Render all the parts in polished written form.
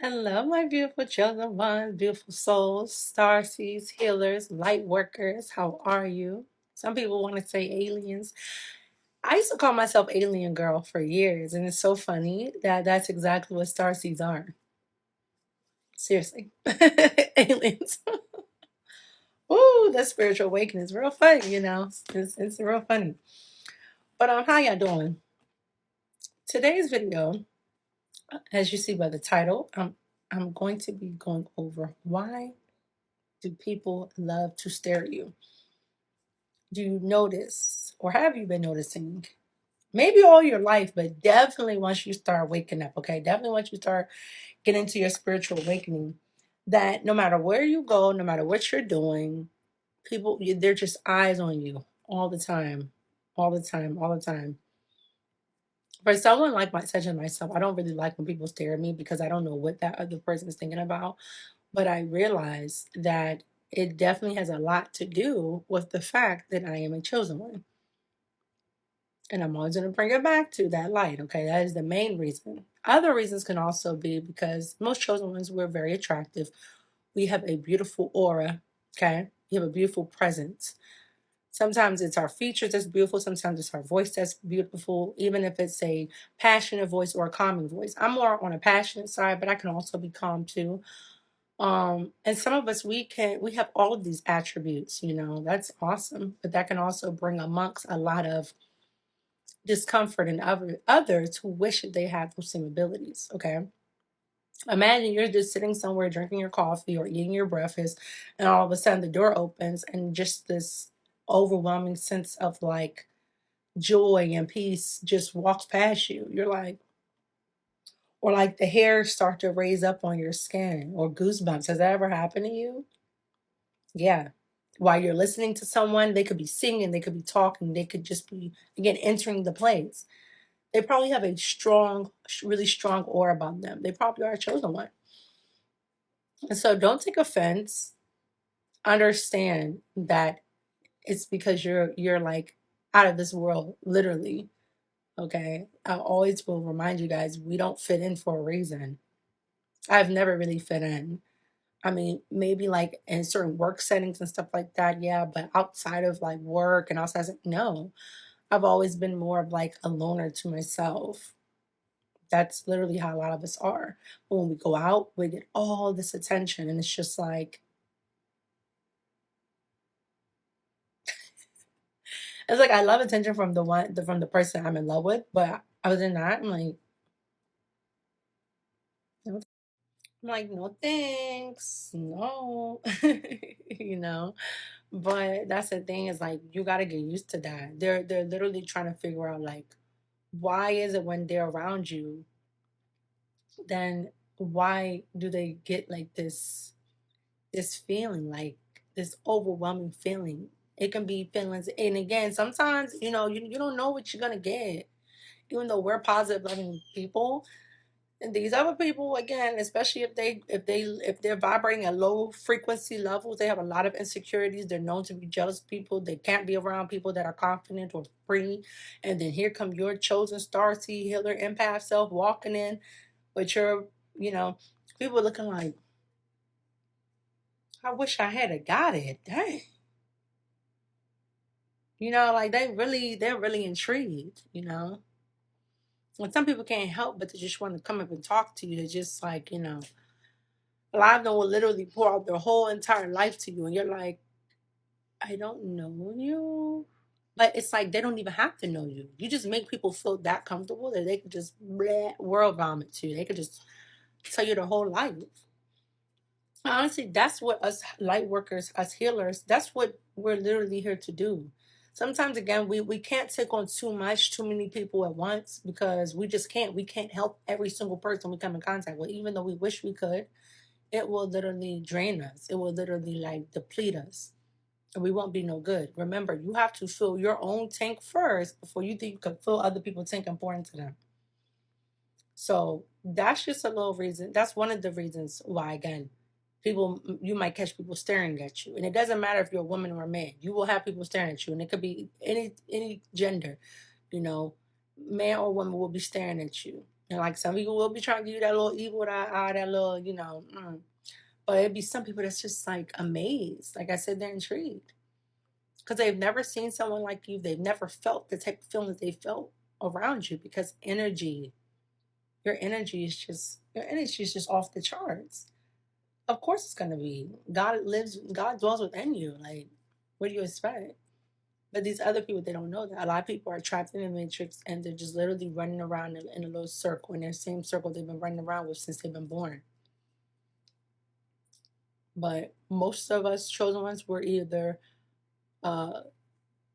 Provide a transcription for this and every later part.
Hello, my beautiful chosen ones, beautiful souls, star seeds, healers, light workers. How are you? Some people want to say aliens. I used to call myself alien girl for years, and it's so funny that that's exactly what star seeds are. Seriously, aliens. Ooh, that spiritual awakening is real funny. It's real funny. But how y'all doing? Today's video, as you see by the title, I'm going to be going over why do people love to stare at you? Do you notice, or have you been noticing? Maybe all your life, but definitely once you start waking up, okay? Definitely once you start getting into your spiritual awakening, that no matter where you go, no matter what you're doing, they're just eyes on you all the time, all the time, all the time. For someone like such as myself, I don't really like when people stare at me because I don't know what that other person is thinking about. But I realize that it definitely has a lot to do with the fact that I am a chosen one. And I'm always going to bring it back to that light. Okay. That is the main reason. Other reasons can also be because most chosen ones, we're very attractive. We have a beautiful aura. Okay. We have a beautiful presence. Sometimes it's our features that's beautiful. Sometimes it's our voice that's beautiful, even if it's a passionate voice or a calming voice. I'm more on a passionate side, but I can also be calm too. And some of us we have all of these attributes, that's awesome. But that can also bring amongst a lot of discomfort in others who wish that they had those same abilities. Okay. Imagine you're just sitting somewhere drinking your coffee or eating your breakfast, and all of a sudden the door opens and just this overwhelming sense of like joy and peace just walks past you. You're like, or like the hair start to raise up on your skin or goosebumps. Has that ever happened to you? Yeah. While you're listening to someone, they could be singing, they could be talking, they could just be, again, entering the place. They probably have a strong, really strong aura about them. They probably are a chosen one. And so don't take offense. Understand that it's because you're like out of this world, literally. Okay. I always will remind you guys, we don't fit in for a reason. I've never really fit in. I mean, maybe like in certain work settings and stuff like that, yeah, but outside of like work and outside, no. I've always been more of like a loner to myself. That's literally how a lot of us are. But when we go out, we get all this attention, and it's just like, it's like I love attention from from the person I'm in love with, but other than that, I'm like, no, I'm like, no thanks, no, you know. But that's the thing is like you got to get used to that. They're literally trying to figure out like why is it when they're around you, then why do they get like this feeling, like this overwhelming feeling? It can be feelings, and again, sometimes you don't know what you're gonna get, even though we're positive, loving people. And these other people, again, especially if they're vibrating at low frequency levels, they have a lot of insecurities. They're known to be jealous people. They can't be around people that are confident or free. And then here come your chosen star seed healer empath self walking in, but you know, people looking like, I wish I had a got it. Dang. Like they're really intrigued. And some people can't help but to just want to come up and talk to you. They're just like, a lot of them will literally pour out their whole entire life to you, and you're like, I don't know you. But it's like they don't even have to know you. You just make people feel that comfortable that they could just world vomit to you. They could just tell you their whole life. Honestly, that's what us light workers, us healers, that's what we're literally here to do. Sometimes again, we can't take on too many people at once because we just can't. We can't help every single person we come in contact with, even though we wish we could. It will literally drain us. It will literally like deplete us. And we won't be no good. Remember, you have to fill your own tank first before you think you can fill other people's tank and pour into them. So that's just a little reason. That's one of the reasons why, again, you might catch people staring at you. And it doesn't matter if you're a woman or a man. You will have people staring at you. And it could be any gender, you know, man or woman will be staring at you. And like some people will be trying to give you that little evil eye, that little, But it'd be some people that's just like amazed. Like I said, they're intrigued because they've never seen someone like you. They've never felt the type of feelings they felt around you because your energy is just off the charts. Of course it's gonna be. God dwells within you. Like, what do you expect? But these other people, they don't know that. A lot of people are trapped in the matrix and they're just literally running around in a little circle, in their same circle they've been running around with since they've been born. But most of us chosen ones were either uh,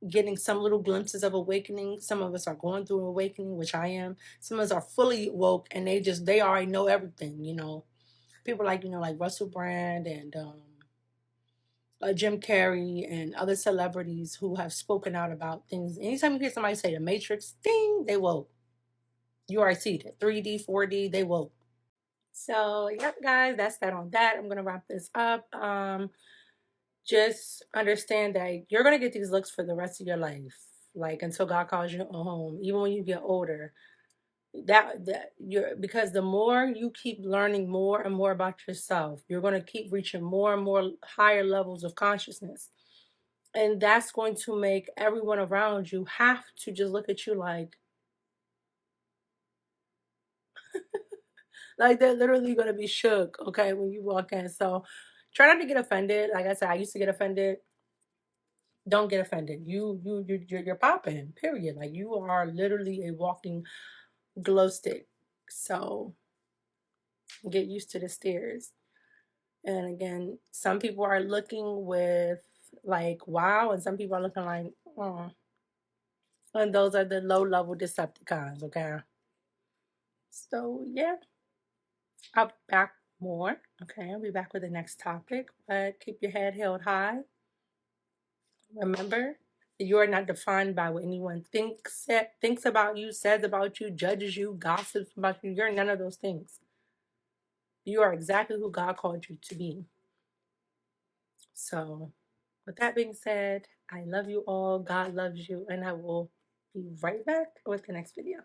getting some little glimpses of awakening. Some of us are going through awakening, which I am. Some of us are fully woke and they already know everything, People like, like Russell Brand and Jim Carrey and other celebrities who have spoken out about things. Anytime you hear somebody say the Matrix, ding, they woke. You already see it. 3D, 4D, they woke. So, yep, guys, that's that on that. I'm gonna wrap this up. Just understand that you're gonna get these looks for the rest of your life, like until God calls you home. Even when you get older, that you're because the more you keep learning more and more about yourself, you're gonna keep reaching more and more higher levels of consciousness. And that's going to make everyone around you have to just look at you like they're literally going to be shook, okay, when you walk in. So try not to get offended. Like I said, I used to get offended. Don't get offended. You're popping, period. Like you are literally a walking glow stick. So get used to the stairs. And again, some people are looking with like wow, and some people are looking like oh. And those are the low level Decepticons, okay? So yeah, I'll be back more. Okay, I'll be back with the next topic. But keep your head held high. Remember, you are not defined by what anyone thinks about you, says about you, judges you, gossips about you. You're none of those things. You are exactly who God called you to be. So, with that being said, I love you all. God loves you, and I will be right back with the next video.